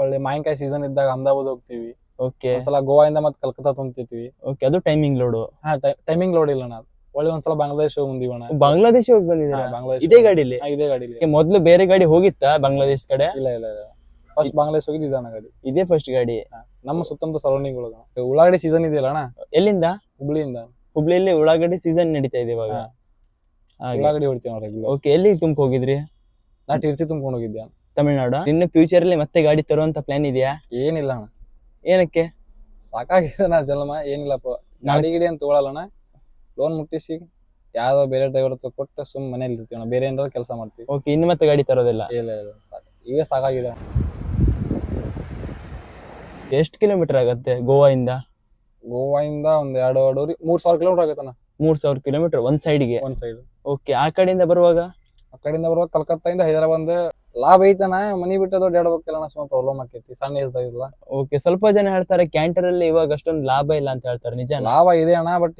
ಒಳ್ಳೆ ಮಾವಿನಕಾಯಿ ಸೀಸನ್ ಇದ್ದಾಗ ಅಹಮದಾಬಾದ್ ಹೋಗ್ತೀವಿ. ಓಕೆ ಒಂದ್ಸಲ ಗೋವಾದಿಂದ ಮತ್ತೆ ಕಲ್ಕತ್ತಾ ತುಂಬ್ತಿರ್ತೀವಿ. ಓಕೆ, ಅದು ಟೈಮಿಂಗ್ ಲೋಡು. ಹಾ, ಟೈಮಿಂಗ್ ಲೋಡ್ ಇಲ್ಲ ಅಣ್ಣ. ಒಳ್ಳೆ ಒಂದ್ಸಲ ಬಾಂಗ್ಲಾದೇಶ ಹೋಗಿ ಬಂದಿವಣ್ಣ. ಬಾಂಗ್ಲಾದೇಶ ಹೋಗಿ ಬಂದಿದ್ದೀರಾ? ಬಾಂಗ್ಲಾದೇಶ ಇದೇ ಗಾಡಿಲಿ? ಇದೇ ಗಾಡಿಲಿ. ಮೊದ್ಲು ಬೇರೆ ಗಾಡಿ ಹೋಗಿತ್ತಾ ಬಾಂಗ್ಲಾದೇಶ ಕಡೆ? ಇಲ್ಲ ಇಲ್ಲ ಇಲ್ಲ, ಫಸ್ಟ್ ಬಾಂಗ್ಲಾದೇಶ ಹೋಗಿದ್ದು ಇದಣ್ಣ ಗಾಡಿ. ಇದೇ ಫಸ್ಟ್ ಗಾಡಿ? ನಮ್ಮ ಸುತ್ತಮುತ್ತ ಸರೌಂಡಿಂಗ್ ಒಳಗ ಉಳ್ಳಾಗಡ್ಡಿ ಸೀಸನ್ ಇದೆಯಲ್ಲ ಅಣ್ಣ. ಎಲ್ಲಿಂದ? ಹುಬ್ಳಿಯಿಂದ. ಹುಬ್ಳಿಯಲ್ಲಿ ಉಳ್ಳಾಗಡ್ಡಿ ಸೀಸನ್ ನಡೀತಾ ಇದೆ ಇವಾಗ. ಉಳ್ಳಾಗಡ್ಡಿ ಹೊಡಿತೀವಿ ನಾವು ರೆಗ್ಯುಲರ್. ಓಕೆ, ಎಲ್ಲಿ ತುಂಬಕ್ ಹೋಗಿದ್ರಿ? ನಾ ಟಿರ್ಚಿ ತುಂಬ್ಕೊಂಡು ಹೋಗಿದ್ದೆ. ತಮಿಳ್ನಾಡು? ಇನ್ನು ಫ್ಯೂಚರ್ ಅಲ್ಲಿ ಮತ್ತೆ ಗಾಡಿ ತರುವಂತ ಪ್ಲಾನ್ ಇದೆಯಾ? ಏನಿಲ್ಲ ಅಣ್ಣ, ಏನಕ್ಕೆ? ಸಾಕಾಗಿದೆ ನಾ ಜನ್ಮ. ಏನಿಲ್ಲಪ್ಪ, ಗಾಡಿ ಗಿಡಿ ಅಂತ ತಗೊಳಲ್ಲಣ್ಣ. ಲೋನ್ ಮುಟ್ಟಿಸಿ ಯಾವ್ದೋ ಬೇರೆ ಡ್ರೈವರ್ ಹತ್ರ ಕೊಟ್ಟು ಸುಮ್ ಮನೇಲಿ ಇರ್ತೀವಿ, ಬೇರೆ ಏನಾದ್ರು ಕೆಲಸ ಮಾಡ್ತೀವಿ. ಓಕೆ, ಇನ್ನು ಮತ್ತೆ ಗಾಡಿ ತರೋದಿಲ್ಲ? ಇಲ್ಲ ಇಲ್ಲ, ಸಾಕು, ಈಗ ಸಾಕಾಗಿದೆ. ಎಷ್ಟು ಕಿಲೋಮೀಟರ್ ಆಗತ್ತೆ ಗೋವಾದಿಂದ? ಗೋವಾದಿಂದ ಒಂದ್ 3,000 ಕಿಲೋಮೀಟರ್ ಆಗತ್ತಣ್ಣ. 3,000 ಕಿಲೋಮೀಟರ್ ಒಂದ್ ಸೈಡ್ಗೆ? ಒಂದ್ ಸೈಡ್. ಓಕೆ, ಆ ಕಡೆಯಿಂದ ಬರುವಾಗ? ಆ ಕಡೆಯಿಂದ ಬರುವಾಗ ಕಲ್ಕತ್ತಾಯಿಂದ ಹೈದರಾಬಾದ್ ಲಾಭ ಐತನ. ಮನಿ ಬಿಟ್ಟು ಅಡ್ಡಾಡ್ಬೇಕಲ್ಲ, ಸುಮ್ಮ ಪ್ರಾಬ್ಲಮ್ ಆಕೈತಿ ಸಣ್ಣ ಏಜ್ದಾಗಿಲ್ಲ. ಓಕೆ, ಸ್ವಲ್ಪ ಜನ ಹೇಳ್ತಾರೆ ಕ್ಯಾಂಟರ್ ಅಲ್ಲಿ ಇವಾಗ ಅಷ್ಟೊಂದು ಲಾಭ ಇಲ್ಲ ಅಂತ ಹೇಳ್ತಾರೆ, ನಿಜ? ಲಾಭ ಇದೆ ಅಣ್ಣ, ಬಟ್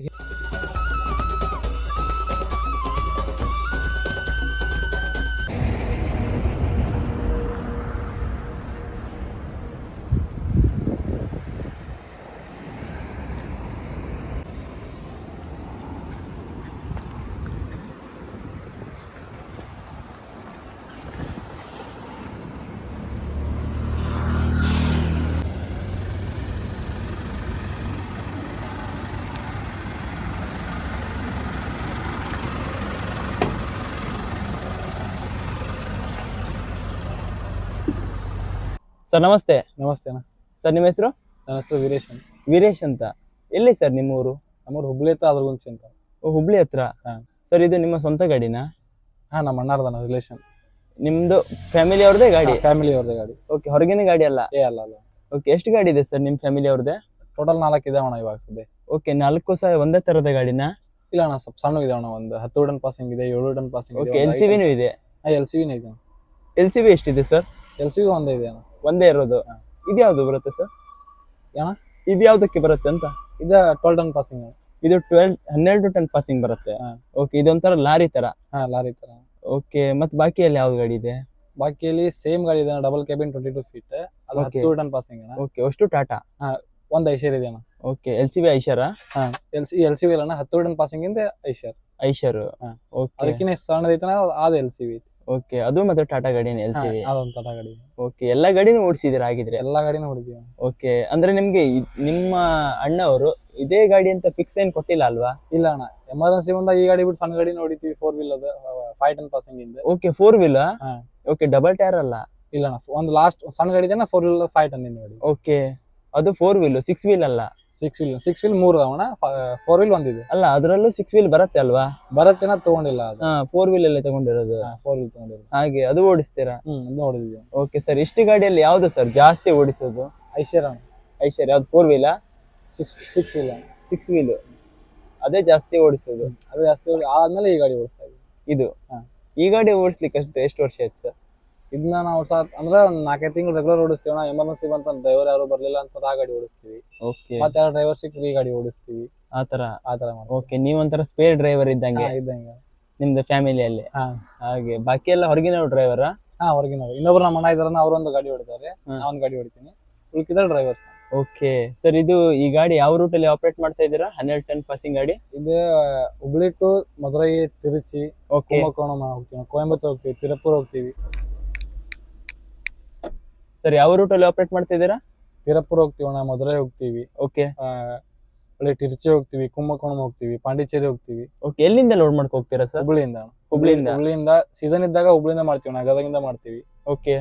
ಸರ್ ನಮಸ್ತೆ. ನಮಸ್ತೆ ಅಣ್ಣ. ಸರ್ ನಿಮ್ಮ ಹೆಸರು? ನನ್ನ ಹೆಸರು ವೀರೇಶ್ ಅಂತ. ವೀರೇಶ್ ಅಂತ. ಎಲ್ಲಿ ಸರ್ ನಿಮ್ಮ ಊರು? ನಮ್ಮೂರು ಹುಬ್ಳಿ ಹತ್ರ ಅದ್ರಗುಂಚಿ ಅಂತ. ಹುಬ್ಳಿ ಹತ್ರ? ಸರ್ ಇದು ನಿಮ್ಮ ಸ್ವಂತ ಗಾಡಿನಾ? ಹಾ, ನಮ್ಮ ಅಣ್ಣಾರ್ದನ ರಿಲೇಷನ್. ನಿಮ್ದು ಫ್ಯಾಮಿಲಿ ಅವ್ರದೇ ಗಾಡಿ? ಫ್ಯಾಮಿಲಿ ಅವ್ರದೇ ಗಾಡಿ. ಓಕೆ, ಹೊರಗಿನ ಗಾಡಿ ಅಲ್ಲ? ಅಲ್ಲ ಅಲ್ಲ. ಓಕೆ, ಎಷ್ಟು ಗಾಡಿ ಇದೆ ಸರ್ ನಿಮ್ ಫ್ಯಾಮಿಲಿ ಅವ್ರದೇ? ಟೋಟಲ್ 4 ಇದಾವಣ್ಣ ಇವಾಗ ಸದ್ಯ. ಓಕೆ, 4 ಸಹ ಒಂದೇ ತರದ ಗಾಡಿನಾ? ಇಲ್ಲ ಅಣ್ಣ, ಸ್ವಲ್ಪ ಸಣ್ಣ ಇದಾವಣ್ಣ. ಒಂದು 10 ಟನ್ ಪಾಸಿಂಗ್ ಇದೆ, 7 ಟನ್ ಪಾಸಿಂಗ್ ಇದೆ. ಓಕೆ, ಎಲ್ ಸಿ ವಿನೂ ಇದೆ? ಎಲ್ ಸಿ ವಿನೂ ಇದೆ. ಎಲ್ ಸಿ ವಿ ಎಷ್ಟಿದೆ ಸರ್? ಎಲ್ ಸಿ ವಿ ಒಂದೇ ಇದೆ ಅಣ್ಣ. ಒಂದೇ ಇರೋದು? ಇದು ಯಾವ್ದು ಬರುತ್ತೆ ಸರ್? ಅಣ್ಣ ಇದು ಯಾವ್ದಕ್ಕೆ ಬರುತ್ತೆ ಅಂತ? ಇದು 12 ಟನ್ ಪಾಸಿಂಗ್. ಇದು 12 ಟನ್ ಪಾಸಿಂಗ್ ಬರುತ್ತೆ. ಓಕೆ, ಇದೊಂಥರ ಲಾರಿ ತರ? ಹಾ, ಲಾರಿ ತರ. ಓಕೆ, ಮತ್ತೆ ಬಾಕಿಯಲ್ಲಿ ಯಾವ್ದು ಗಾಡಿ ಇದೆ? ಬಾಕಿಯಲ್ಲಿ ಸೇಮ್ ಗಾಡಿ ಇದೆ, ಡಬಲ್ ಕ್ಯಾಬಿನ್ 22 ಫೀಟ್, ಅದು 10 ಟನ್ ಪಾಸಿಂಗ್ ಅಣ್ಣ. ಓಕೆ, ಅಷ್ಟು ಟಾಟಾ? ಒಂದು ಐಶರ್ ಇದೆ ಅಣ್ಣ. ಓಕೆ, ಎಲ್ ಸಿ ವಿ ಐಶರಾ? ಎಲ್ ಸಿ ವಿ ಅಣ್ಣ, 10 ಟನ್ ಪಾಸಿಂಗ್ ಇಂದ ಐಶರ್. ಐಶರ್? ಓಕೆ, ಅದಕ್ಕಿಂತ ಸಣ್ಣದೈತನ ಅದು ಎಲ್ ಸಿ ವಿ. ಓಕೆ, ಅದು ಮತ್ತೆ ಟಾಟಾ ಗಾಡಿನೇ ಎಲ್ ಸಿ ವಿ? ಅದೊಂದು ಟಾಟಾ ಗಾಡಿ. ಓಕೆ, ಎಲ್ಲಾ ಗಾಡಿನೂ ಓಡಿಸಿದಿರ ಆಗಿದ್ರೆ? ಎಲ್ಲಾ ಗಾಡಿನೂ ಹೊಡಿದೀವಿ. ಓಕೆ, ಅಂದ್ರೆ ನಿಮ್ಗೆ ನಿಮ್ಮ ಅಣ್ಣವರು ಇದೇ ಗಾಡಿ ಅಂತ ಫಿಕ್ಸ್ ಏನ್ ಕೊಟ್ಟಿಲ್ಲ ಅಲ್ವಾ? ಇಲ್ಲ ಅಣ್ಣ, ಎಮರ್ಜೆನ್ಸಿ ಬಂದಾಗ ಈ ಗಾಡಿ ಬಿಟ್ಟು ಸಣ್ಣ ಗಾಡಿ ನೋಡಿತೀವಿ, 4 ವೀಲ್ ಅದು 5 ಟನ್ ಪಾಸಿಂಗ್ ಇಂದ. Okay, 4 wheel? Okay, double tyre ಅಲ್ಲ? ಇಲ್ಲ ಅಣ್ಣ, ಒಂದು ಲಾಸ್ಟ್ ಸಣ್ಣ ಗಾಡಿ ಇದೆ 4 ವೀಲ್ 5 ಟನ್ ಇಂದ ಗಾಡಿ. ಓಕೆ, ಅದು 4 ವೀಲ್, 6 ವೀಲ್ ಅಲ್ಲ? 6 ವೀಲ್ 3 ಅದಾವಣ್ಣ, 4 ವೀಲ್ ಒಂದಿದೆ. ಅಲ್ಲ, ಅದ್ರಲ್ಲೂ 6 ವೀಲ್ ಬರುತ್ತೆ ಅಲ್ವಾ? ಬರತ್ತೇನ, ತಗೊಂಡಿಲ್ಲ ಅದು. 4 ವೀಲ್ ಅಲ್ಲೇ ತಗೊಂಡಿರೋದು? 4 ವೀಲ್ ತಗೊಂಡಿರೋದು. ಹಾಗೆ, ಅದು ಓಡಿಸ್ತೀರಾ? ಅದು ನೋಡಿದ್ವಿ. ಓಕೆ ಸರ್, ಇಷ್ಟು ಗಾಡಿಯಲ್ಲಿ ಯಾವ್ದು ಸರ್ ಜಾಸ್ತಿ ಓಡಿಸೋದು? ಐಶರ್ ಅಣ್ಣ. ಐಶರ್ ಯಾವ್ದು? 4 ವೀಲಾ? 6 ವೀಲ್. 6 ವೀಲ್ ಅದೇ ಜಾಸ್ತಿ ಓಡಿಸೋದು? ಅದು ಜಾಸ್ತಿ ಆದ್ಮೇಲೆ ಈ ಗಾಡಿ ಓಡಿಸ್ತಾ ಇದ್ವಿ. ಇದು ಈ ಗಾಡಿ ಓಡಿಸ್ಲಿಕ್ಕೆ ಎಷ್ಟು ವರ್ಷ ಆಯ್ತು ಸರ್? ಇದನ್ನ ನಾವು ಅಂದ್ರೆ ಒಂದು 4-5 ತಿಂಗಳು ರೆಗ್ಯುಲರ್ ಓಡಿಸ್ತೀವಿ. ನಾವು ಎಮರ್ಜೆನ್ಸಿ ಬಂತ ಡ್ರೈವರ್ ಯಾರು ಬರ್ಲಿಲ್ಲ ಅಂತ ಆ ಗಾಡಿ ಓಡಿಸ್ತೀವಿ. ಓಕೆ, ಮತ್ತೆ ಯಾರು ಡ್ರೈವರ್ ಸಿಕ್ಕರೆ ಈ ಗಾಡಿ ಓಡಿಸ್ತೀವಿ. ಆ ತರ ಓಕೆ, ನೀವೊಂಥರ ಸ್ಪೇರ್ ಡ್ರೈವರ್ ಇದ್ದಂಗೆ ನಿಮ್ದು ಫ್ಯಾಮಿಲಿಯಲ್ಲಿ? ಹಾಗೆ, ಬಾಕಿ ಎಲ್ಲ ಹೊರಗಿನ ಡ್ರೈವರ್? ಹೊರಗಿನವರು. ಇನ್ನೊಬ್ರು ನಮ್ಮ ಅಣ್ಣ ಇದಾರೆ, ಅವರೊಂದು ಗಾಡಿ ಹೊಡಿತಾರೆ, ನಾವೊಂದು ಗಾಡಿ ಹೊಡಿತೀನಿ, ಉಳ್ಕಿದ್ರೆ ಡ್ರೈವರ್ಸ್. ಓಕೆ ಸರ್, ಇದು ಈ ಗಾಡಿ ಯಾವ ರೂಟ್ ಅಲ್ಲಿ ಆಪರೇಟ್ ಮಾಡ್ತಾ ಇದ್ದೀರಾ? 12 ಟನ್ ಪಾಸಿಂಗ್ ಗಾಡಿ ಇದು ಹುಬ್ಳಿ ಟು ಮಧುರೈ, ತಿರುಚಿ, ಕುಂಭಕೋಣಂ ಹೋಗ್ತೀವಿ, ಕೊಯಂಬತ್ತೂರ್ ಹೋಗ್ತೀವಿ, ತಿರುಪೂರ್ ಹೋಗ್ತೀವಿ. ಸರ್, ಯಾವ ರೂಟ್ ಅಲ್ಲಿ ಆಪರೇಟ್ ಮಾಡ್ತಾ ಇದ್ದೀರಾ? ತಿರುಪೂರ್ ಹೋಗ್ತೀವಣ್ಣ, ಮಧುರೈ ಹೋಗ್ತೀವಿ. ಓಕೆ, ತಿರುಚಿ ಹೋಗ್ತೀವಿ, ಕುಂಭಕೋಣಂ ಹೋಗ್ತೀವಿ, ಪಾಂಡಿಚೇರಿ ಹೋಗ್ತೀವಿ. ಓಕೆ, ಎಲ್ಲಿಂದ ಲೋಡ್ ಮಾಡ್ಕೊ ಹೋಗ್ತೀರಾ ಸರ್? ಹುಬ್ಳಿಯಿಂದ ಸೀಸನ್ ಇದ್ದಾಗ ಹುಬ್ಳಿಯಿಂದ ಮಾಡ್ತೀವಿ, ಗದಗಿಂದ ಮಾಡ್ತೀವಿ. ಓಕೆ,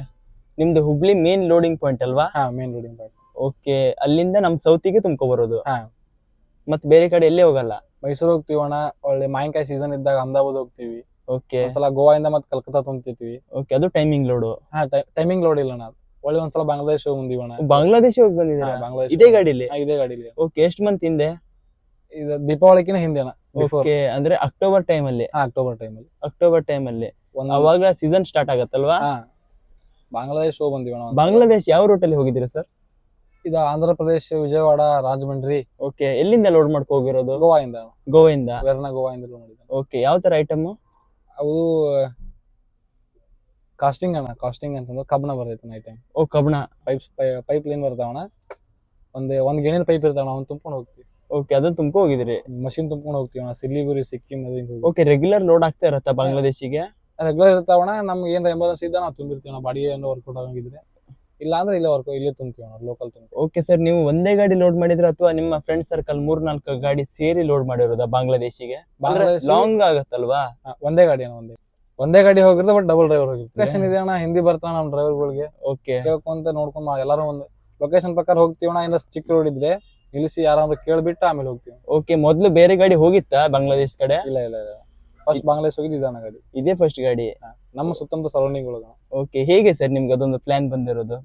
ನಿಮ್ದು ಹುಬ್ಳಿ ಮೇನ್ ಲೋಡಿಂಗ್ ಪಾಯಿಂಟ್ ಅಲ್ವಾ? Main loading point. ಓಕೆ, ಅಲ್ಲಿಂದ ನಮ್ ಸೌತಿಗೆ ತುಂಬ್ಕೊ ಬರೋದು? ಮತ್ತೆ ಬೇರೆ ಕಡೆ ಎಲ್ಲೇ ಹೋಗಲ್ಲ? ಮೈಸೂರು ಹೋಗ್ತೀವಣ್ಣ, ಒಳ್ಳೆ ಮಾವಿನಕಾಯಿ ಸೀಸನ್ ಇದ್ದಾಗ ಅಹಮದಾಬಾದ್ ಹೋಗ್ತೀವಿ. ಓಕೆ, ಒಂದ್ಸಲ ಗೋವಾದಿಂದ ಮತ್ತೆ ಕಲ್ಕತ್ತಾ ತುಂಬ್ತಿರ್ತೀವಿ. ಓಕೆ, ಅದು ಟೈಮಿಂಗ್ ಲೋಡು? ಟೈಮಿಂಗ್ ಲೋಡ್ ಇಲ್ಲ ಅಣ್ಣ. ಒಳ್ಳೆ ಒಂದ್ಸಲ ಬಾಂಗ್ಲಾದೇಶ ಹೋಗಿ ಬಂದಿವಣ್ಣ. ಬಾಂಗ್ಲಾದೇಶ ಹೋಗಿ ಬಂದಿದ್ದೀರಾ? ಬಾಂಗ್ಲಾದೇಶ ಇದೇ ಗಾಡಿಲಿ? ಇದೇ ಗಾಡಿಲಿ. ಓಕೆ, ಎಷ್ಟು ಮಂತ್ ಹಿಂದೆ? ಇದು ದೀಪಾವಳಿಕಿನ ಹಿಂದೆ ಅಣ್ಣ. ಓಕೆ, ಅಂದ್ರೆ ಅಕ್ಟೋಬರ್ ಟೈಮ್ ಅಲ್ಲಿ? ಅಕ್ಟೋಬರ್ ಟೈಮ್ ಅಲ್ಲಿ ಅವಾಗ ಸೀಸನ್ ಸ್ಟಾರ್ಟ್ ಆಗತ್ತಲ್ವಾ? ಬಾಂಗ್ಲಾದೇಶ ಹೋಗಿ ಬಂದಿವಣ್ಣ. ಬಾಂಗ್ಲಾದೇಶ ಯಾವ ರೂಟ್ ಅಲ್ಲಿ ಹೋಗಿದ್ದೀರಾ ಸರ್? ಇದು ಆಂಧ್ರ ಪ್ರದೇಶ, ವಿಜಯವಾಡ, ರಾಜಮಂಡ್ರಿ. ಓಕೆ, ಎಲ್ಲಿಂದ ಲೋಡ್ ಮಾಡ್ಕೊ ಹೋಗಿರೋದು? ಗೋವಾದಿಂದ. ಗೋವಾದಿಂದ? ಗೋವಾದಿಂದ ಲೋಡ್ ಮಾಡಿದ್ದೆ. ಓಕೆ, ಯಾವ ತರ ಐಟಮ್? ಅವು ಕಾಸ್ಟಿಂಗ್ ಅಣ್ಣ, ಕಾಸ್ಟಿಂಗ್ ಅಂತಂದ್ರೆ ಕಬ್ಬಣ ಬರ್ತೈತೆ ಐಟಮ್. ಓ ಕಬ್ಬಣ. ಪೈಪ್ ಲೈನ್ ಬರ್ತಾವಣ್ಣ, ಒಂದ್ ಗೆಣಿನ ಪೈಪ್ ಇರ್ತಾವಣ, ಅವ್ನು ತುಂಬ್ಕೊಂಡು ಹೋಗ್ತೀವಿ. ಓಕೆ, ಅದನ್ನ ತುಂಬ್ಕೊ ಹೋಗಿದ್ರಿ. ಮಷಿನ್ ತುಂಬ್ಕೊಂಡು ಹೋಗ್ತೀವಿ ಅಣ್ಣ, ಸಿಲಿಗುರಿ, ಸಿಕ್ಕಿಂ ಅದು. ಓಕೆ, ರೆಗ್ಯುಲರ್ ಲೋಡ್ ಆಗ್ತಾ ಇರತ್ತಾ ಬಾಂಗ್ಲಾದೇಶಿಗೆ? ರೆಗ್ಯುಲರ್ ಇರ್ತಾವಣ, ನಮ್ಗೆ ಏನ್ ಎಮರ್ಜೆನ್ಸಿ ಇದ್ದ ನಾವು ತುಂಬಿರ್ತೀವಿ ಅಣ್ಣ, ಬಾಡಿಗೆ ವರ್ಕೌಟ್ ಆಗಂಗಿದ್ರೆ. ಇಲ್ಲ ಅಂದ್ರೆ ಇಲ್ಲೇ ತುಂಬ್ತೀವಿ ಅಣ್ಣ, ಲೋಕಲ್ ತುಂಬ್ತೀವಿ. ಓಕೆ ಸರ್, ನೀವು ಒಂದೇ ಗಾಡಿ ಲೋಡ್ ಮಾಡಿದ್ರೆ ಅಥವಾ ನಿಮ್ಮ ಫ್ರೆಂಡ್ ಸರ್ಕಲ್ 3-4 ಗಾಡಿ ಸೇರಿ ಲೋಡ್ ಮಾಡಿರೋದಾ ಬಾಂಗ್ಲಾದೇಶಿಗೆ? ಲಾಂಗ್ ಆಗತ್ತಲ್ವಾ? ಒಂದೇ ಗಾಡಿ ಅಣ್ಣ, ಒಂದೇ ಗಾಡಿ ಹೋಗಿರ್ತಾರೆ, ಬಟ್ ಡಬಲ್ ಡ್ರೈವರ್ ಹೋಗಿರ್ತಾರೆ. ಲೊಕೇಶನ್ ಇದೆ ಅಣ್ಣ, ಹಿಂದಿ ಬರ್ತಾವ ನಮ್ಮ ಡ್ರೈವರ್ಗಳಿಗೆ. ಓಕೆ, ಕೇಳ್ಕೊಂತ ನೋಡ್ಕೊಂಡ್ ಎಲ್ಲಾರು ಒಂದು ಲೊಕೇಶನ್ ಪ್ರಕಾರ ಹೋಗ್ತೀವಿ ಅಣ್ಣ. ಇಲ್ಲ ಚಿಕ್ಕ ರೋಡ್ ಇದ್ರೆ ನಿಲ್ಲಿಸಿ ಯಾರಾದ್ರೂ ಕೇಳ್ಬಿಟ್ಟು ಆಮೇಲೆ ಹೋಗ್ತೀವಿ. ಓಕೆ, ಮೊದ್ಲು ಬೇರೆ ಗಾಡಿ ಹೋಗಿತ್ತಾ ಬಾಂಗ್ಲಾದೇಶ್ ಕಡೆ? ಇಲ್ಲ, ಫಸ್ಟ್ ಬಾಂಗ್ಲಾದೇಶ್ ಹೋಗಿದ್ದು ಅಣ್ಣ ಗಾಡಿ. ಇದೇ ಫಸ್ಟ್ ಗಾಡಿ ನಮ್ಮ ಸುತ್ತಮುತ್ತ ಸರೌಂಡಿಂಗ್ ಒಳಗ. ಓಕೆ, ಹೇಗೆ ಸರ್ ನಿಮ್ಗೆ ಅದೊಂದು ಪ್ಲಾನ್ ಬಂದಿರೋದು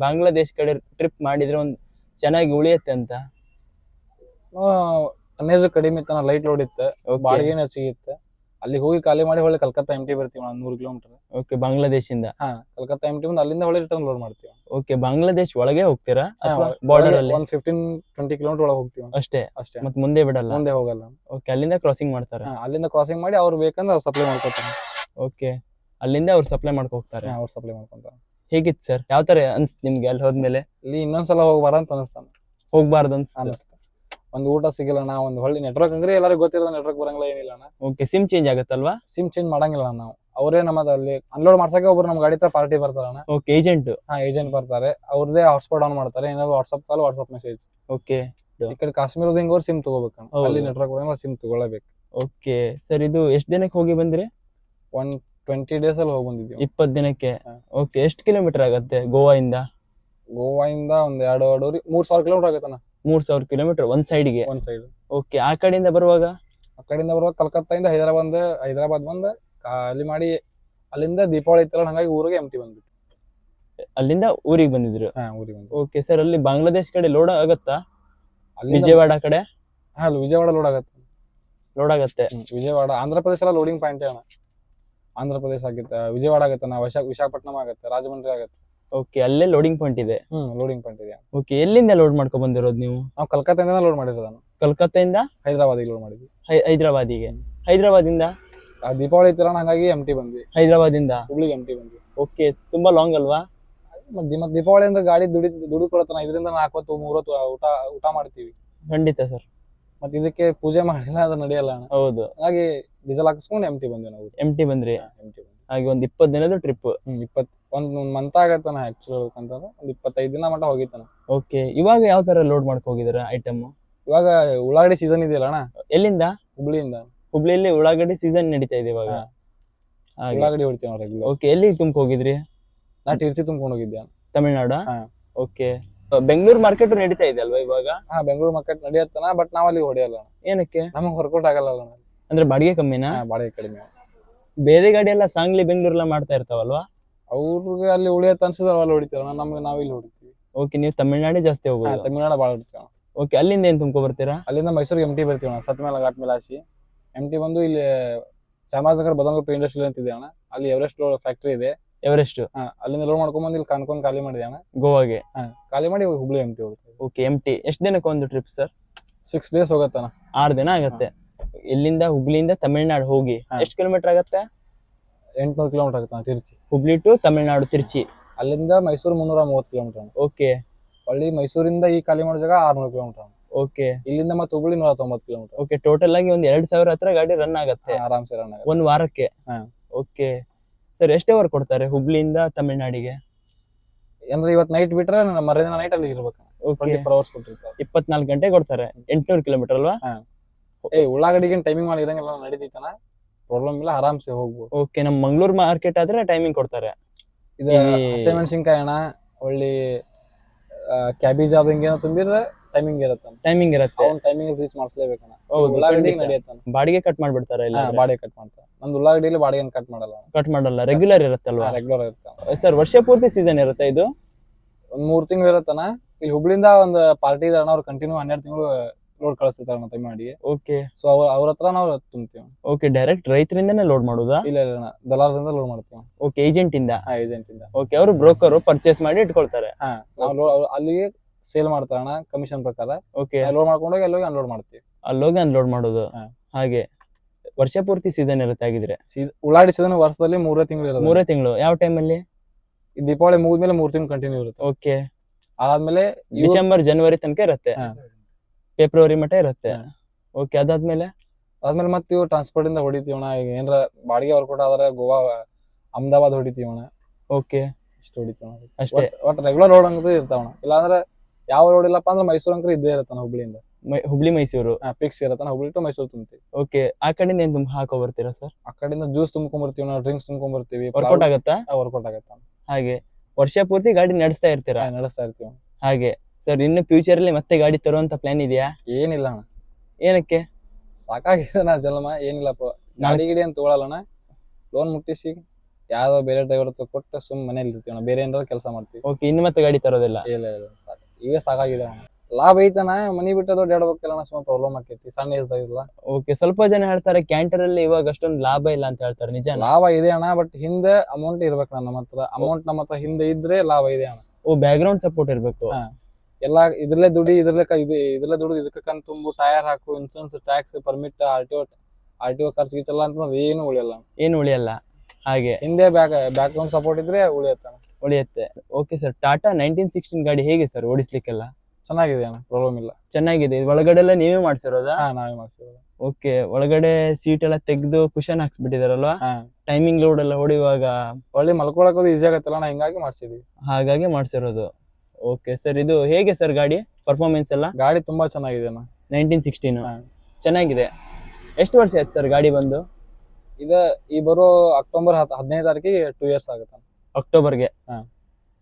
ಬಾಂಗ್ಲಾದೇಶ್ ಕಡೆ ಟ್ರಿಪ್ ಮಾಡಿದ್ರೆ ಒಂದು ಚೆನ್ನಾಗಿ ಉಳಿಯತ್ತೆ ಅಂತ? ಟನ್ನೇಜ್ ಕಡಿಮೆ ಇತ್ತು, ಲೈಟ್ ಲೋಡ್ ಇತ್ತು, ಬಾಡಿಗೆನೂ ಹೆಚ್ಚಿಗಿತ್ತು. ಅಲ್ಲಿ ಹೋಗಿ ಖಾಲಿ ಮಾಡಿ ಹೊಳ್ಳಿ ಕಲ್ಕತ್ತಾ MT ಬರ್ತೀವಿ 100 ಕಿಲೋಮೀಟರ್. ಓಕೆ, ಬಾಂಗ್ಲಾದೇಶಿಂದ? ಕಲ್ಕತ್ತಾ MT ಬಂದು ಅಲ್ಲಿಂದ ಹೊಳ್ಳಿ ರಿಟರ್ನ್ ಲೋಡ್ ಮಾಡ್ತೀವಿ. ಓಕೆ, ಬಾಂಗ್ಲಾದೇಶ್ ಒಳಗೆ ಹೋಗ್ತೀರಾ ಅಥವಾ ಬಾರ್ಡರ್ ಅಲ್ಲಿ? 15-20 ಕಿಲೋಮೀಟರ್ ಒಳಗೆ ಹೋಗ್ತೀವಿ ಅಷ್ಟೇ. ಮತ್ತೆ ಮುಂದೆ ಬಿಡಲ್ಲ? ಮುಂದೆ ಹೋಗಲ್ಲ. ಓಕೆ, ಅಲ್ಲಿಂದ ಕ್ರಾಸಿಂಗ್ ಮಾಡ್ತಾರೆ? ಅಲ್ಲಿಂದ ಕ್ರಾಸಿಂಗ್ ಮಾಡಿ ಅವ್ರು ಬೇಕಂದ್ರೆ ಅವ್ರು ಸಪ್ಲೈ ಮಾಡ್ಕೊತಾರೆ. ಓಕೆ, ಅಲ್ಲಿಂದ ಅವ್ರು ಸಪ್ಲೈ ಮಾಡ್ಕೋತಾರೆ? ಅವ್ರು ಸಪ್ಲೈ ಮಾಡ್ಕೊಂತಾರೆ. ಹೇಗಿತ್ತು ಸರ್, ಯಾವ ತರ ಅನ್ಸ್ತು ನಿಮ್ಗೆ ಅಲ್ಲಿ ಹೋದ್ಮೇಲೆ? ಇಲ್ಲಿ ಇನ್ನೊಂದ್ಸಲ ಹೋಗ್ಬಾರ ಅಂತ ಅನಿಸ್ತಾನೆ. ಹೋಗ್ಬಾರ್ದು ಅನ್ಸ್ತಾ? ಒಂದು ಊಟ ಸಿಗಿಲ್ಲ ಅಣ್ಣ, ಒಂದು ಹೊಳ್ಳಿ ನೆಟ್ವರ್ಕ್ ಅಂದ್ರೆ ಎಲ್ಲರಿಗೂ ಗೊತ್ತಿರೋದು, ನೆಟ್ವರ್ಕ್ ಬರಂಗಿಲ್ಲ, ಏನಿಲ್ಲ ಅಣ್ಣ. ಓಕೆ, ಸಿಮ್ ಚೇಂಜ್ ಆಗತ್ತಲ್ವಾ? ಸಿಮ್ ಚೇಂಜ್ ಮಾಡಂಗಿಲ್ಲ ನಾವು, ಅವರೇ ನಮ್ಮದು ಅಲ್ಲಿ ಅನ್ಲೋಡ್ ಮಾಡ್ಸಕ್ಕೆ ಒಬ್ರು ನಮ್ಮ ಗಾಡಿ ತರ ಪಾರ್ಟಿ ಬರ್ತಾರಣ್ಣ. Okay, agent? ಏಜೆಂಟ್ ಬರ್ತಾರೆ, ಅವ್ರದೇ ಹಾಟ್ಸ್ಪಾಟ್ ಆನ್ ಮಾಡ್ತಾರೆ, ಏನಾದ್ರು WhatsApp call, WhatsApp message. Okay, ಈ ಕಡೆ ಕಾಶ್ಮೀರದ ಹಿಂಗೋರು ಸಿಮ್ ತಗೋಬೇಕಣ್ಣ, ಅಲ್ಲಿ ನೆಟ್ವರ್ಕ್ ಬರಂಗಿಲ್ಲ, ಸಿಮ್ ತಗೊಳ್ಳಬೇಕು. ಓಕೆ ಸರ್, ಇದು ಎಷ್ಟು ದಿನಕ್ಕೆ ಹೋಗಿ ಬಂದ್ರಿ? 20 ಡೇಸ್ ಅಲ್ಲಿ ಹೋಗಿ ಬಂದಿದ್ವಿ. 20 ದಿನಕ್ಕೆ? ಓಕೆ, ಎಷ್ಟು ಕಿಲೋಮೀಟರ್ ಆಗತ್ತೆ ಗೋವಾದಿಂದ? ಗೋವಾದಿಂದ ಒಂದ್ 3,000 ಕಿಲೋಮೀಟರ್ ಆಗತ್ತಣ್ಣ. 3,000 ಕಿಲೋಮೀಟರ್ ಒಂದ್ ಸೈಡ್ಗೆ? ಒಂದ್ ಸೈಡ್. ಓಕೆ, ಆ ಕಡೆಯಿಂದ ಬರುವಾಗ? ಕಲ್ಕತ್ತಾಯಿಂದ ಹೈದರಾಬಾದ್ ಬಂದು ಖಾಲಿ ಮಾಡಿ, ಅಲ್ಲಿಂದ ದೀಪಾವಳಿ ಇತ್ತಲ್ಲ, ಹಂಗಾಗಿ ಊರಿಗೆ MT ಬಂದ್ಬಿಟ್ಟು ಅಲ್ಲಿಂದ ಊರಿಗೆ ಬಂದಿದ್ರು? ಊರಿಗೆ ಬಂದು. ಓಕೆ ಸರ್, ಅಲ್ಲಿ ಬಾಂಗ್ಲಾದೇಶ್ ಕಡೆ ಲೋಡ್ ಆಗತ್ತಾ? ವಿಜಯವಾಡ ಕಡೆ? ಅಲ್ಲಿ ವಿಜಯವಾಡ ಲೋಡ್ ಆಗತ್ತೆ. ವಿಜಯವಾಡ, ಆಂಧ್ರ ಪ್ರದೇಶ ಎಲ್ಲ ಲೋಡಿಂಗ್ ಪಾಯಿಂಟ್ ಅಣ್ಣ. ಆಂಧ್ರ ಪ್ರದೇಶ ಆಗುತ್ತೆ, ವಿಜಯವಾಡ ಆಗತ್ತೆ, ವಿಶಾಖಪಟ್ಟಣಂ ಆಗತ್ತೆ, ರಾಜಮಂಡ್ರಿ ಆಗತ್ತೆ. ಓಕೆ, ಅಲ್ಲೇ ಲೋಡಿಂಗ್ ಪಾಯಿಂಟ್ ಇದೆ? ಲೋಡಿಂಗ್ ಪಾಯಿಂಟ್ ಇದೆ. ಓಕೆ, ಎಲ್ಲಿಂದ ಲೋಡ್ ಮಾಡ್ಕೊಂಡ್ ಬಂದಿರೋದು ನೀವು? ನಾವು ಕಲ್ಕತ್ತಾದಿಂದ ಲೋಡ್ ಮಾಡಿರೋದು. ಕಲ್ಕತ್ತಾದಿಂದ ಹೈದರಾಬಾದಿಗೆ ಲೋಡ್ ಮಾಡಿದ್ವಿ. ಹೈದರಾಬಾದಿಗೆ? ಹೈದರಾಬಾದಿಂದ ದೀಪಾವಳಿ ಇತ್ತಲ್ಲ, ಹಂಗಾಗಿ MT ಬಂದ್ವಿ. ಹೈದರಾಬಾದಿಂದ ಹುಬ್ಳಿಗೆ MT ಬಂದ್ವಿ. ಓಕೆ, ತುಂಬಾ ಲಾಂಗ್ ಅಲ್ವಾ? ಮತ್ತೆ ದೀಪಾವಳಿ ಅಂದ್ರೆ ಗಾಡಿ ದುಡಿಕೊಳತನ, ಇದರಿಂದ 4 ಹೊತ್ತು 3 ಹೊತ್ತು ಊಟ ಮಾಡ್ತೀವಿ. ಖಂಡಿತ ಸರ್. ಮತ್ತೆ ಇದಕ್ಕೆ ಪೂಜೆ ಮಾಡಿಲ್ಲ, ಅದು ನಡೆಯಲ್ಲ ಅಣ್ಣ. ಹೌದು, ಹಾಗಾಗಿ ಡೀಸೆಲ್ ಹಾಕಿಸ್ಕೊಂಡು MT ಬಂದ್ವಿ ನಾವು. MT ಬಂದ್ರಿ? ಹಾಗೆ ಒಂದ್ 20 ದಿನದ ಟ್ರಿಪ್? 1 ಮಂತ್ ಆಗತ್ತನ ಆಕ್ಚುಲಿ ಹೇಳ್ಬೇಕಂತಂದ್ರೆ, ಒಂದು 25 ದಿನ ಮಟ್ಟ ಹೋಗಿತ್ತಾನ. ಓಕೆ, ಇವಾಗ ಯಾವ ತರ ಲೋಡ್ ಮಾಡ್ಕೊ ಹೋಗಿದಾರ ಐಟಮ್? ಇವಾಗ ಉಳ್ಳಾಗಡ್ಡಿ ಸೀಸನ್ ಇದೆಯಲ್ಲ ಅಣ್ಣ. ಎಲ್ಲಿಂದ? ಹುಬ್ಳಿಯಿಂದ. ಹುಬ್ಳಿಯಲ್ಲಿ ಉಳ್ಳಾಗಡ್ಡಿ ಸೀಸನ್ ನಡೀತಾ ಇದೆ ಇವಾಗ? ಉಳ್ಳಾಗಡ್ಡಿ ಹೊಡಿತೀವಿ ನಾವು ರೆಗ್ಯುಲರ್. ಓಕೆ, ಎಲ್ಲಿ ತುಂಬಕ್ ಹೋಗಿದ್ರಿ? ನಾ ಟಿರ್ಚಿ ತುಂಬ್ಕೊಂಡು ಹೋಗಿದ್ದೆ. ತಮಿಳ್ನಾಡು? ಓಕೆ, ಬೆಂಗಳೂರು ಮಾರ್ಕೆಟ್ ನಡೀತಾ ಇದೆ ಅಲ್ವಾ ಇವಾಗ? ಬೆಂಗಳೂರು ಮಾರ್ಕೆಟ್ ನಡೆಯತ್ತನ, ಬಟ್ ನಾವ್ ಅಲ್ಲಿ ಹೊಡೆಯಲ್ಲ. ಏನಕ್ಕೆ? ನಮಗ್ ವರ್ಕೌಟ್ ಆಗಲ್ಲ. ಅಂದ್ರೆ ಬಾಡಿಗೆ ಕಮ್ಮಿನಾ? ಬಾಡಿಗೆ ಕಡಿಮೆ. ಬೇರೆ ಗಾಡಿ ಎಲ್ಲ ಸಾಂಗ್ಲಿ ಬೆಂಗಳೂರೆಲ್ಲ ಮಾಡ್ತಾ ಇರ್ತಾವಲ್ವಾ? ಅವ್ರಿಗೆ ಅಲ್ಲಿ ಉಳಿಯತ್ ಅನ್ಸುದ ಅಲ್ಲಿ ಹೊಡಿತಾರ, ನಮ್ಗೆ ನಾವಿಲ್ಲಿ ಹೊಡಿತೀವಿ. ಓಕೆ, ನೀವು ತಮಿಳ್ನಾಡು ಜಾಸ್ತಿ ಹೋಗೋದು? ತಮಿಳ್ನಾಡು ಬಾಳ ಹೊಡಿತೀವಿ. ಓಕೆ, ಅಲ್ಲಿಂದ ಏನ್ ತುಂಬ್ಕೊ ಬರ್ತೀರಾ? ಅಲ್ಲಿಂದ ಮೈಸೂರಿಗೆ MT ಬರ್ತೀವಿ ಅಣ್ಣ, ಸತ್ಮೇಲ ಘಾಟ್ ಮೇಲೆ ಹಾಸಿ. MT ಬಂದು ಇಲ್ಲಿ ಚಾಮರಾಜನಗರ ಬದನಗುಪ್ಪೆ ಇಂಡಸ್ಟ್ರಿ ಅಂತಿದೆ ಅಣ್ಣ, ಅಲ್ಲಿ ಎವರೆಸ್ಟ್ ಫ್ಯಾಕ್ಟ್ರಿ ಇದೆ. ಎವರೆಸ್ಟ್? ಅಲ್ಲಿಂದ ಲೋಡ್ ಮಾಡ್ಕೊಂಡ್ ಇಲ್ಲಿ ಕಾನ್ಕೊಂಡ್ ಖಾಲಿ ಮಾಡಿದೆ ಅಣ್ಣ. ಗೋವಾಗೆ? ಖಾಲಿ ಮಾಡಿ ಹುಬ್ಳಿ MT ಹೋಗುತ್ತೆ. ಓಕೆ, MT ಎಷ್ಟು ದಿನಕ್ಕೆ ಒಂದು ಟ್ರಿಪ್ ಸರ್? 6 ಡೇಸ್ ಹೋಗತ್ತಣ್ಣ. 6 ದಿನ ಆಗತ್ತೆ. ಇಲ್ಲಿಂದ ಹುಬ್ಳಿಯಿಂದ ತಮಿಳ್ನಾಡು ಹೋಗಿ ಎಷ್ಟು ಕಿಲೋಮೀಟರ್ ಆಗತ್ತೆ? 800 ಕಿಲೋಮೀಟರ್ ಆಗುತ್ತೆ ತಿರ್ಚಿ. ಹುಬ್ಳಿ ಟು ತಮಿಳ್ನಾಡು ತಿರ್ಚಿ? ಅಲ್ಲಿಂದ ಮೈಸೂರು 330 ಕಿಲೋಮೀಟರ್. ಓಕೆ, ಒಳ್ಳಿ ಮೈಸೂರಿಂದ ಈ ಖಾಲಿ ಮಾಡೋ ಜಾಗ 600 ಕಿಲೋಮೀಟರ್. ಓಕೆ, ಇಲ್ಲಿಂದ ಮತ್ತೆ ಹುಬ್ಳಿ 190 ಕಿಲೋಮೀಟರ್. ಓಕೆ, ಟೋಟಲ್ ಆಗಿ ಒಂದು 2,000 ಹತ್ರ ಗಾಡಿ ರನ್ ಆಗತ್ತೆ ಆರಾಮ್ಸೆ ರನ್ ಆಗುತ್ತೆ ಒಂದ್ ವಾರಕ್ಕೆ? ಓಕೆ ಸರ್, ಎಷ್ಟೇ ಅವರ್ ಕೊಡ್ತಾರೆ ಹುಬ್ಳಿಯಿಂದ ತಮಿಳ್ನಾಡಿಗೆ? ಅಂದ್ರೆ ಇವತ್ತು ನೈಟ್ ಬಿಟ್ರೆ ಮರುದಿನ ನೈಟ್ ಅಲ್ಲಿ ಇರ್ಬೇಕು. 24 hours ಕೊಟ್ಟಿರ್ತಾರೆ. 24 ಗಂಟೆ ಕೊಡ್ತಾರೆ. 800 ಕಿಲೋಮೀಟರ್ ಅಲ್ವಾ? ಉಳ್ಳಾಗಡ್ಡಿಗೆ ಟೈಮಿಂಗ್ ಮಾಡಿ ಇರಂಗಿಲ್ಲ, ನಡೀತೈತನ, ಪ್ರಾಬ್ಲಮ್ ಇಲ್ಲ, ಆರಾಮ್ಸೆ ಹೋಗ್ಬೋದು. ಓಕೆ, ನಮ್ ಮಂಗಳೂರು ಮಾರ್ಕೆಟ್ ಆದ್ರೆ ಟೈಮಿಂಗ್ ಕೊಡ್ತಾರೆ. ಇದು ಹಸಿಮೆಣಸಿನ್ಕಾಯಿ ಅಣ್ಣ, ಒಳ್ಳಿ ಕ್ಯಾಬೇಜ್ ಅದು ಹಿಂಗೇನೋ ತುಂಬಿದ್ರೆ ಟೈಮಿಂಗ್ ಇರುತ್ತೆ. ಅವ್ನು ಟೈಮಿಂಗ್ ರೀಚ್ ಮಾಡಿಸ್ಲೇಬೇಕಣ್ಣ. ಉಳ್ಳಾಗಡ್ಡಿಗೆ ನಡೆಯುತ್ತಾನ. ಬಾಡಿಗೆ ಕಟ್ ಮಾಡ್ಬಿಡ್ತಾರೆ ಇಲ್ಲ? ಬಾಡಿಗೆ ಕಟ್ ಮಾಡ್ತಾರೆ. ನಮ್ದು ಉಳ್ಳಾಗಡ್ಡಿಲಿ ಬಾಡಿಗೆ ಕಟ್ ಮಾಡಲ್ಲ. ರೆಗ್ಯುಲರ್ ಇರುತ್ತಲ್ವಾ? ರೆಗ್ಯುಲರ್ ಇರುತ್ತೆ ಸರ್. ವರ್ಷ ಪೂರ್ತಿ ಸೀಸನ್ ಇರುತ್ತೆ ಇದು? ಒಂದ್ 3 ತಿಂಗಳು ಇರುತ್ತನ. ಇಲ್ಲಿ ಹುಬ್ಳಿಂದ ಒಂದು ಪಾರ್ಟಿ ಇದೆ ಅಣ್ಣ, ಅವ್ರು ಕಂಟಿನ್ಯೂ 12 ತಿಂಗಳು ಲೋಡ್ ಕಳಿಸ್ತಾರೆ ನಮ್ಮ ತಮಿಳ್ನಾಡಿಗೆ. ಓಕೆ, ಸೊ ಅವ್ರ ಹತ್ರ ನಾವು ತುಂಬ್ತೀವಿ. ಓಕೆ, ಡೈರೆಕ್ಟ್ ರೈತರಿಂದನೇ ಲೋಡ್ ಮಾಡೋದಾ? ಇಲ್ಲ ದಲಾಲದಿಂದ ಲೋಡ್ ಮಾಡ್ತೀವಿ. ಓಕೆ, ಏಜೆಂಟ್ ಇಂದ? ಏಜೆಂಟ್ ಇಂದ. ಓಕೆ, ಅವರು ಬ್ರೋಕರ್ ಪರ್ಚೇಸ್ ಮಾಡಿ ಇಟ್ಕೊಳ್ತಾರೆ. ನಾವು ಅಲ್ಲಿಗೆ ಸೇಲ್ ಮಾಡ್ತಾರಣ ಕಮಿಷನ್ ಪ್ರಕಾರ. ಓಕೆ, ಲೋಡ್ ಮಾಡ್ಕೊಂಡೋಗಿ ಅಲ್ಲೋಗಿ ಅನ್ಲೋಡ್ ಮಾಡ್ತೀವಿ. ಅಲ್ಲೋಗಿ ಅನ್ಲೋಡ್ ಮಾಡೋದು. ಹಾಗೆ ವರ್ಷ ಪೂರ್ತಿ ಸೀಸನ್ ಇರುತ್ತೆ ಆಗಿದ್ರೆ. ಉಳ್ಳಾಗಡ್ಡಿ ಸೀಸನ್ ವರ್ಷದಲ್ಲಿ 3 ತಿಂಗಳು ಇರುತ್ತೆ. 3 ತಿಂಗಳು ಯಾವ ಟೈಮಲ್ಲಿ? ದೀಪಾವಳಿ ಮುಗಿದ್ಮೇಲೆ 3 ತಿಂಗಳು ಕಂಟಿನ್ಯೂ ಇರುತ್ತೆ. ಓಕೆ. ಅದಾದ್ಮೇಲೆ ಡಿಸೆಂಬರ್ ಜನವರಿ ತನಕ ಇರುತ್ತೆ, ಫೆಬ್ರವರಿ ಮಟ್ಟ ಇರುತ್ತೆ. ಓಕೆ, ಅದಾದ್ಮೇಲೆ ಮತ್ತೆ ಇವು ಟ್ರಾನ್ಸ್ಪೋರ್ಟ್ ಇಂದ ಹೊಡಿತೀವಣ. ಈಗ ಏನಾರ ಬಾಡಿಗೆ ವರ್ಕೌಟ್ ಆದ್ರೆ ಗೋವಾ ಅಹಮದಾಬಾದ್ ಹೊಡಿತೀವಣ. ಓಕೆ, ಇಷ್ಟು ಹೊಡಿತೀವಣ ಅಷ್ಟೇ. ಒಟ್ಟು ರೆಗ್ಯುಲರ್ ರೋಡ್ ಅಂತ ಇರ್ತಾವಣ. ಇಲ್ಲಾಂದ್ರೆ ಯಾವ ರೋಡ್ ಇಲ್ಲಪ್ಪ ಅಂದ್ರೆ ಮೈಸೂರು ಅಂಕರ್ ಇದ್ದೇ ಇರತ್ತಾನ. ಹುಬ್ಳಿಯಿಂದ ಹುಬ್ಳಿ ಮೈಸೂರು ಫಿಕ್ಸ್ ಇರತ್ತಾನ. ಹುಬ್ಳಿ ಟು ಮೈಸೂರು ತುಂಬ್ತೀವಿ. ಓಕೆ, ಆ ಕಡೆಯಿಂದ ಏನ್ ತುಂಬ ಹಾಕೋ ಬರ್ತೀರಾ ಸರ್? ಆ ಕಡೆಯಿಂದ ಜ್ಯೂಸ್ ತುಂಬ್ಕೊಂಡ್ಬರ್ತೀವಿ, ನಾವು ಡ್ರಿಂಕ್ಸ್ ತುಂಬ್ಕೊಂಡ್ಬರ್ತೀವಿ. ವರ್ಕೌಟ್ ಆಗುತ್ತಾ? ವರ್ಕೌಟ್ ಆಗತ್ತ. ಹಾಗೆ ವರ್ಷ ಪೂರ್ತಿ ಗಾಡಿ ನಡೆಸ್ತಾ ಇರ್ತೀರಾ? ನಡೆಸ್ತಾ ಇರ್ತೀವಿ. ಹಾಗೆ ಸರ್, ಇನ್ನು ಫ್ಯೂಚರ್ ಅಲ್ಲಿ ಮತ್ತೆ ಗಾಡಿ ತರುವಂತ ಪ್ಲಾನ್ ಇದೆಯಾ? ಏನಿಲ್ಲ ಅಣ್ಣ, ಏನಕ್ಕೆ? ಸಾಕಾಗಿದೆ ನಾ ಜನ್ಮ. ಏನಿಲ್ಲಪ್ಪ, ಗಾಡಿ ಗಿಡಿ ಅಂತ ತಗೊಳಲ್ಲಣ್ಣ. ಲೋನ್ ಮುಟ್ಟಿಸಿ ಯಾವ್ದೋ ಬೇರೆ ಡ್ರೈವರ್ ಕೊಟ್ಟು ಸುಮ್ ಮನೇಲಿ ಇರ್ತೀವಿ. ಬೇರೆ ಏನಾದ್ರು ಕೆಲಸ ಮಾಡ್ತೀವಿ. ಓಕೆ, ಇನ್ನು ಮತ್ತೆ ಗಾಡಿ ತರೋದಿಲ್ಲ? ಇಲ್ಲ ಸಾಕು, ಇವೇ ಸಾಕಾಗಿದೆ ಅಣ್ಣ. ಲಾಭ ಐತನ, ಮನಿ ಬಿಟ್ಟು ಅಡ್ಡಾಡ್ಬೇಕಲ್ಲ, ಸುಮ್ಮ ಪ್ರಾಬ್ಲಮ್ ಆಕೈತಿ. ಸಣ್ಣ ಇರ್ತಾವಿಲ್ಲ. ಓಕೆ, ಸ್ವಲ್ಪ ಜನ ಹೇಳ್ತಾರೆ ಕ್ಯಾಂಟರ್ ಅಲ್ಲಿ ಇವಾಗ ಅಷ್ಟೊಂದು ಲಾಭ ಇಲ್ಲ ಅಂತ ಹೇಳ್ತಾರೆ, ನಿಜ? ಲಾಭ ಇದೆ ಅಣ್ಣ, ಬಟ್ ಹಿಂದೆ ಅಮೌಂಟ್ ಇರ್ಬೇಕು. ನಮ್ಮ ಹತ್ರ ಹಿಂದೆ ಇದ್ರೆ ಲಾಭ ಇದೆ ಅಣ್ಣ. ಓ, ಬ್ಯಾಕ್ ಗ್ರೌಂಡ್ ಸಪೋರ್ಟ್ ಇರ್ಬೇಕು. ಎಲ್ಲಾ ಇದ್ರಲ್ಲೇ ದುಡಿ, ಇದ್ರಲ್ಲೇ ದುಡ್ಡು ಇದಕ್ಕೆ ಕಂತು ತುಂಬು, ಟೈರ್ ಹಾಕು, insurance, tax, permit, R T O ಖರ್ಚು ಗಿಚ್ಚಲ್ಲ ಅಂತ ಏನು ಉಳಿಯಲ್ಲ. ಹಾಗೆ ಹಿಂದೆ ಬ್ಯಾಕ್ ಗ್ರೌಂಡ್ ಸಪೋರ್ಟ್ ಇದ್ರೆ ಉಳಿಯುತ್ತೆ. ಓಕೆ ಸರ್, ಟಾಟಾ 1916 ಗಾಡಿ ಹೇಗೆ ಸರ್ ಓಡಿಸ್ಲಿಕ್ಕೆಲ್ಲ? ಚೆನ್ನಾಗಿದೆ ಅಣ್ಣ, ಪ್ರಾಬ್ಲಮ್ ಇಲ್ಲ. ಚೆನ್ನಾಗಿದೆ. ಒಳಗಡೆ ಎಲ್ಲ ನೀವೇ ಮಾಡ್ಸಿರೋದಾ? ನಾವೇ ಮಾಡ್ಸಿರೋದು. ಓಕೆ, ಒಳಗಡೆ ಸೀಟ್ ಎಲ್ಲ ತೆಗೆದು ಕುಶನ್ ಹಾಕ್ಸ್ಬಿಟ್ಟಿದಾರಲ್ವಾ? ಟೈಮಿಂಗ್ ಲೋಡ್ ಎಲ್ಲ ಹೊಡಿಯುವಾಗ ಒಳ್ಳೆ ಮಲ್ಕೊಳಕ್ ಈಸಿ ಆಗತ್ತಲ್ಲ, ಹಿಂಗಾಗಿ ಮಾಡ್ಸಿದ್ವಿ. ಹಾಗಾಗಿ ಮಾಡ್ಸಿರೋದು. ಓಕೆ ಸರ್, ಇದು ಹೇಗೆ ಸರ್ ಗಾಡಿ ಪರ್ಫಾರ್ಮೆನ್ಸ್ ಎಲ್ಲ? ಗಾಡಿ ತುಂಬಾ ಚೆನ್ನಾಗಿದೆ ಅಣ್ಣ. 1916 ಚೆನ್ನಾಗಿದೆ. ಎಷ್ಟು ವರ್ಷ ಆಯ್ತು ಸರ್ ಗಾಡಿ ಬಂದು? ಈ ಬರೋ ಅಕ್ಟೋಬರ್ 15 ತಾರೀಕಿಗೆ 2 ಇಯರ್ಸ್ ಆಗುತ್ತೆ. ಅಕ್ಟೋಬರ್ಗೆ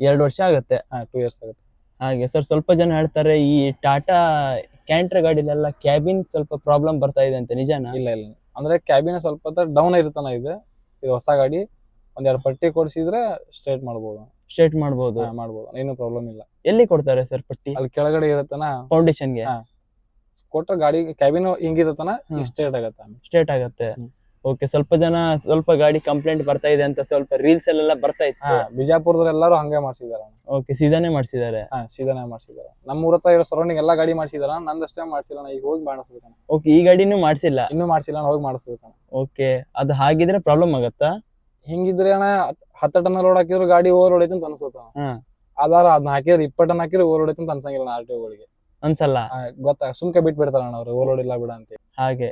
2 ವರ್ಷ ಆಗುತ್ತೆ. 2 ಇಯರ್ಸ್ ಆಗುತ್ತೆ. ಹಾಗೆ ಸರ್, ಸ್ವಲ್ಪ ಜನ ಹೇಳ್ತಾರೆ ಈ ಟಾಟಾ ಕ್ಯಾಂಟ್ರ್ ಗಾಡಿಲೆಲ್ಲ ಕ್ಯಾಬಿನ್ ಸ್ವಲ್ಪ ಪ್ರಾಬ್ಲಮ್ ಬರ್ತಾ ಇದೆ ಅಂತ, ನಿಜಾನಾ? ಇಲ್ಲ ಅಂದ್ರೆ ಕ್ಯಾಬಿನ್ ಸ್ವಲ್ಪ ಡೌನ್ ಇರ್ತಾನ. ಇದು ಹೊಸ ಗಾಡಿ, ಒಂದೆರಡು ಪಟ್ಟಿ ಕೊಡ್ಸಿದ್ರೆ ಸ್ಟ್ರೇಟ್ ಮಾಡ್ಬೋದು. ಏನು ಪ್ರಾಬ್ಲಮ್ ಇಲ್ಲ. ಎಲ್ಲಿ ಕೊಡ್ತಾರೆ ಸರ್ ಪಟ್ಟಿ? ಅಲ್ಲಿ ಕೆಳಗಡೆ ಇರತ್ತನ, ಫೌಂಡೇಶನ್ಗೆ ಕೊಟ್ರೆ ಗಾಡಿ ಕ್ಯಾಬಿನ್ ಹಿಂಗಿರತ್ತನ, ಸ್ಟ್ರೇಟ್ ಆಗತ್ತೆ. ಓಕೆ, ಸ್ವಲ್ಪ ಗಾಡಿ ಕಂಪ್ಲೇಂಟ್ ಬರ್ತಾ ಇದೆ ಅಂತ ಸ್ವಲ್ಪ ರೀಲ್ಸ್ ಅಲ್ಲೆಲ್ಲ ಬರ್ತಾ ಇತ್ತು. ಬಿಜಾಪುರದಲ್ಲಿ ಎಲ್ಲರೂ ಹಂಗೆ ಮಾಡ್ಸಿದಾರೆ. ಓಕೆ, ಸೀದಾನೇ ಮಾಡ್ಸಿದ್ದಾರೆ. ನಮ್ಮ ಊರ ಹತ್ರ ಇರೋ ಸರೌಂಡಿಂಗ್ ಎಲ್ಲಾ ಗಾಡಿ ಮಾಡ್ಸಿದಾರ, ನಂದಷ್ಟೇ ಮಾಡ್ಸಿಲ್ಲ. ಈಗ ಹೋಗಿ ಮಾಡಿಸ್ಬೇಕಣ್ಣ. ಓಕೆ, ಈ ಗಾಡಿನೂ ಮಾಡ್ಸಿಲ್ಲ? ಇನ್ನೂ ಮಾಡ್ಸಿಲ್ಲ, ಹೋಗಿ ಮಾಡಿಸ್ಬೇಕಣ್ಣ. ಓಕೆ, ಅದು ಹಾಗಿದ್ರೆ ಪ್ರಾಬ್ಲಮ್ ಆಗತ್ತಾ? ಹಿಂಗಿದ್ರೆ ಅಣ್ಣ 10 ಟನ್ ಲೋಡ್ ಹಾಕಿದ್ರು ಗಾಡಿ ಓವರ್ ಹೊಡೈತೆ ಅಂತ ಅನ್ಸುತ್ತ. ಅದಾರ ಅದನ್ನ ಹಾಕಿದ್ರೆ 20 ಟನ್ ಹಾಕಿದ್ರೆ ಓವರ್ ಹೊಡೈತೆ ಅಂತ ಅನ್ಸಂಗಿಲ್ಲ. ಆರ್ಟಿಒಗಳಿಗೆ ಅನ್ಸಲ್ಲ, ಗೊತ್ತಾ? ಸುಮ್ಕೆ ಬಿಟ್ಬಿಡ್ತಾರಣ್ಣ ಅವ್ರು, ಓವರ್ ಇಲ್ಲ ಬಿಡ ಅಂತ. ಹಾಗೆ.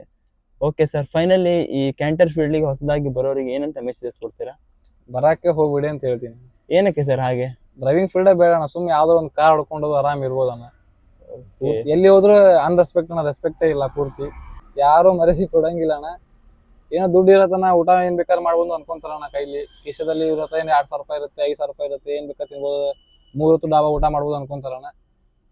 ಓಕೆ ಸರ್, ಫೈನಲಿ ಈ ಕ್ಯಾಂಟರ್ ಫೀಲ್ಡ್ಗೆ ಹೊಸದಾಗಿ ಬರೋರಿಗೆ ಏನಂತ ಮೆಸೇಜಸ್ ಕೊಡ್ತೀರಾ? ಬರಾಕೆ ಹೋಗ್ಬಿಡಿ ಅಂತ ಹೇಳ್ತೀನಿ. ಏನಕ್ಕೆ ಸರ್ ಹಾಗೆ? ಡ್ರೈವಿಂಗ್ ಫೀಲ್ಡೇ ಬೇಡ ಅಣ್ಣ. ಸುಮ್ಮನೆ ಯಾವ್ದೋ ಒಂದು ಕಾರ್ ಹೊಡ್ಕೊಂಡು ಆರಾಮ್ ಇರ್ಬೋದಣ್ಣ. ಎಲ್ಲಿ ಹೋದ್ರು ಅನ್ರೆಸ್ಪೆಕ್ಟ್ ಅಣ್ಣ, ರೆಸ್ಪೆಕ್ಟೇ ಇಲ್ಲ ಪೂರ್ತಿ. ಯಾರು ಮರ್ಯಾದೆ ಕೊಡಂಗಿಲ್ಲ ಅಣ್ಣ. ಏನೋ ದುಡ್ಡು ಇರತ್ತನ, ಊಟ ಏನ್ ಬೇಕಾದ್ರೆ ಮಾಡ್ಬೋದು ಅನ್ಕೊಂತಾರಣ್ಣ. ಕೈಲಿ ಕಿಸದಲ್ಲಿ ಇರತ್ತೆ, 2,000 ರೂಪಾಯಿ ಇರುತ್ತೆ, 5,000 ರೂಪಾಯಿ ಇರುತ್ತೆ, ಏನ್ ಬೇಕಾ ತಿನ್ಬೋದು, 3 ಹೊತ್ತು ಡಾಬಾ ಊಟ ಮಾಡ್ಬೋದು ಅನ್ಕೊಂತಾರಣ್ಣ.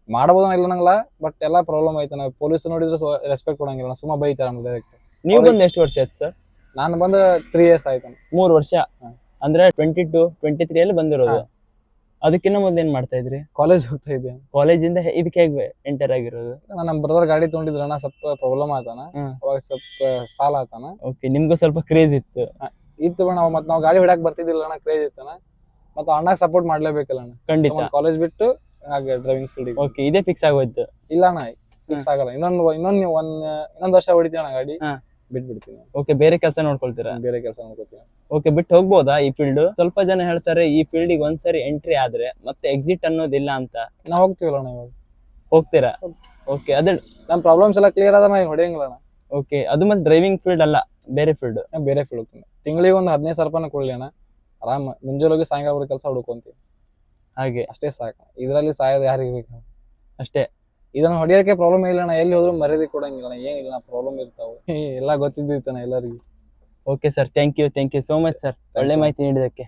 ಮಾಡ್ಬೋದು ಇಲ್ಲ ನಂಗಲ್ಲ, ಬಟ್ ಎಲ್ಲಾ ಪ್ರಾಬ್ಲಮ್ ಐತೆ. ನಾವು ಪೊಲೀಸ್ ನೋಡಿದ್ರೆ ರೆಸ್ಪೆಕ್ಟ್ ಕೊಡಂಗಿಲ್ಲ, ಸುಮ್ಮ ಬೈತಾರ ಡೈರೆಕ್ಟ್. ನೀವು ಬಂದು ಎಷ್ಟು ವರ್ಷ ಆಯ್ತು ಸರ್? ನಾನು ಬಂದು 3 ಇಯರ್ಸ್ ಆಯ್ತು. 3 ವರ್ಷ ಅಂದ್ರೆ 22, 23 ಅಲ್ಲಿ ಬಂದಿರೋದು. ಅದಕ್ಕಿಂತ ಮೊದಲು ಏನ್ ಮಾಡ್ತಾ ಇದ್ರಿ? ಕಾಲೇಜ್ ಹೋಗ್ತಾ ಇದ್ದೆ. ಕಾಲೇಜಿಂದ ಇದಕ್ಕೆ ಹೇಗೆ ಎಂಟರ್ ಆಗಿರೋದು? ನಮ್ಮ ಬ್ರದರ್ ಗಾಡಿ ತಗೊಂಡಿದ್ರಣ್ಣ, ಸ್ವಲ್ಪ ಪ್ರಾಬ್ಲಮ್ ಆಯ್ತಾನ, ಅವಾಗ ಸ್ವಲ್ಪ ಸಾಲ ಆಯ್ತಾನ. ಓಕೆ, ನಿಮ್ಗೂ ಸ್ವಲ್ಪ ಕ್ರೇಜ್ ಇತ್ತು ಬಣ್ಣ. ಮತ್ ನಾವು ಗಾಡಿ ಹೊಡಕ್ ಬರ್ತಿದ್ದಿಲ್ಲ ಅಣ್ಣ, ಕ್ರೇಜ್ ಇತ್ತಾನ. ಮತ್ತೆ ಅಣ್ಣ ಸಪೋರ್ಟ್ ಮಾಡ್ಲೇಬೇಕಲ್ಲ ಅಣ್ಣ. ಖಂಡಿತ. ಕಾಲೇಜ್ ಬಿಟ್ಟು ಹಾಗೆ ಡ್ರೈವಿಂಗ್ ಫೀಲ್ಡ್. ಓಕೆ, ಇದೇ ಫಿಕ್ಸ್ ಆಗೋಯ್ತು? ಇಲ್ಲ ಅಣ್ಣ, ಫಿಕ್ಸ್ ಆಗಲ್ಲ. ಇನ್ನೊಂದ್ ವರ್ಷ ಹೊಡಿತೀವಿ ಅಣ್ಣ ಗಾಡಿ, ಬಿಟ್ಬಿಡ್ತೀನಿ. ಓಕೆ, ಬೇರೆ ಕೆಲಸ ನೋಡ್ಕೊಳ್ತೀರಾ? ಬೇರೆ ಕೆಲಸ ನೋಡ್ಕೊತೀನಿ. ಓಕೆ, ಬಿಟ್ಟು ಹೋಗ್ಬೋದಾ ಈ ಫೀಲ್ಡ್? ಸ್ವಲ್ಪ ಜನ ಹೇಳ್ತಾರೆ ಈ ಫೀಲ್ಡಿಗೆ ಒಂದ್ಸರಿ ಎಂಟ್ರಿ ಆದ್ರೆ ಮತ್ತೆ ಎಕ್ಸಿಟ್ ಅನ್ನೋದಿಲ್ಲ ಅಂತ. ನಾವ್ ಹೋಗ್ತೀವಲ್ಲ ಅಣ್ಣ, ಇವಾಗ ಹೋಗ್ತೀರಾ? ಓಕೆ, ಅದೇ ನಮ್ ಪ್ರಾಬ್ಲಮ್ಸ್ ಎಲ್ಲ ಕ್ಲಿಯರ್ ಆದ್ರೆ ನಾವು ಹೊಡೆಯಂಗಿಲ್ಲ ಅಣ್ಣ. ಓಕೆ, ಅದು ಮತ್ತೆ ಡ್ರೈವಿಂಗ್ ಫೀಲ್ಡ್ ಅಲ್ಲ, ಬೇರೆ ಫೀಲ್ಡ್? ಬೇರೆ ಫೀಲ್ಡ್ ಹೋಗ್ತೀನಿ. ತಿಂಗಳಿಗೆ ಒಂದು 15,000 ರೂಪಾಯಿ ಕೊಡ್ಲಿ ಅಣ್ಣ, ಆರಾಮ್ ಮುಂಜಾನೆ ಹೋಗಿ ಸಾಯಂಕಾಲ ಬರೋ ಕೆಲಸ ಹುಡ್ಕೊಂತೀವಿ. ಹಾಗೆ ಅಷ್ಟೇ ಸಾಕು. ಇದ್ರಲ್ಲಿ ಸಾಯೋದು ಯಾರಿಗೆ ಬೇಕು ಅಷ್ಟೇ. ಇದನ್ನ ಹೊಡಿಯೋಕೆ ಪ್ರಾಬ್ಲಮ್ ಇಲ್ಲ ಅಣ್ಣ. ಎಲ್ಲಿ ಹೋದ್ರು ಮರ್ಯಾದೆ ಕೊಡಂಗಿಲ್ಲ, ಏನಿಲ್ಲ ಪ್ರಾಬ್ಲಮ್ ಇರ್ತಾವೆ. ಎಲ್ಲ ಗೊತ್ತಿದ್ದಿತ್ತಾನ ಎಲ್ಲರಿಗೂ. Okay sir, thank you so much sir, ಒಳ್ಳೆ ಮಾಹಿತಿ ನೀಡಿದ್ದಕ್ಕೆ.